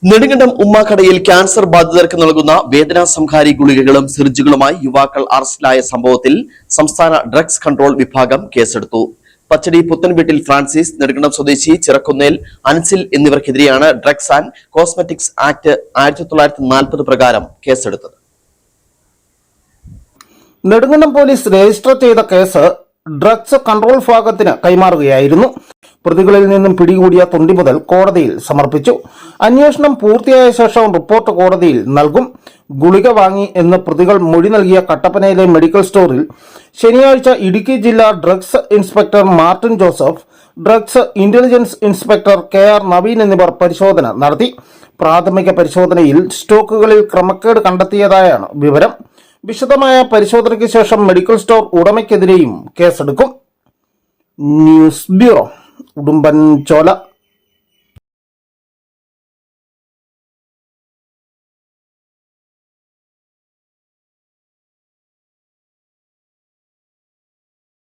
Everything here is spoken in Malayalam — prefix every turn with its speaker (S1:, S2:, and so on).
S1: നെടുങ്കണ്ടം ഉമ്മാക്കടയിൽ ക്യാൻസർ ബാധിതർക്ക് നൽകുന്ന വേദനാ സംഹാരി ഗുളികകളും സിറിഞ്ചുകളുമായി യുവാക്കൾ അറസ്റ്റിലായ സംഭവത്തിൽ സംസ്ഥാന ഡ്രഗ്സ് കൺട്രോൾ വിഭാഗം കേസെടുത്തു. പച്ചടി പുത്തൻവീട്ടിൽ ഫ്രാൻസിസ്, നെടുങ്കണ്ടം സ്വദേശി ചിറക്കുന്നേൽ അൻസിൽ എന്നിവർക്കെതിരെയാണ് ഡ്രഗ്സ് ആൻഡ് കോസ്മെറ്റിക്സ് ആക്ട് 1940 പ്രകാരം കേസെടുത്തത്.
S2: നെടുങ്കണ്ടം പോലീസ് രജിസ്റ്റർ ചെയ്ത കേസ് ഡ്രഗ്സ് കൺട്രോൾ വിഭാഗത്തിന് കൈമാറുകയായിരുന്നു. പ്രതികളിൽ നിന്നും പിടികൂടിയ തൊണ്ടി മുതൽ കോടതിയിൽ സമർപ്പിച്ചു. അന്വേഷണം പൂർത്തിയായ ശേഷം റിപ്പോർട്ട് കോടതിയിൽ നൽകും. ഗുളിക വാങ്ങി എന്ന് പ്രതികൾ മൊഴി നൽകിയ കട്ടപ്പനയിലെ മെഡിക്കൽ സ്റ്റോറിൽ ശനിയാഴ്ച ഇടുക്കി ജില്ലാ drugs inspector Martin Joseph, drugs intelligence inspector KR Naveen എന്നിവർ പരിശോധന നടത്തി. പ്രാഥമിക പരിശോധനയിൽ സ്റ്റോക്കുകളിൽ ക്രമക്കേട് കണ്ടെത്തിയതായാണ് വിവരം. വിശദമായ പരിശോധനയ്ക്ക് ശേഷം മെഡിക്കൽ സ്റ്റോർ ഉടമയ്ക്കെതിരെയും കേസെടുക്കും. News bureau, Udumbanchola.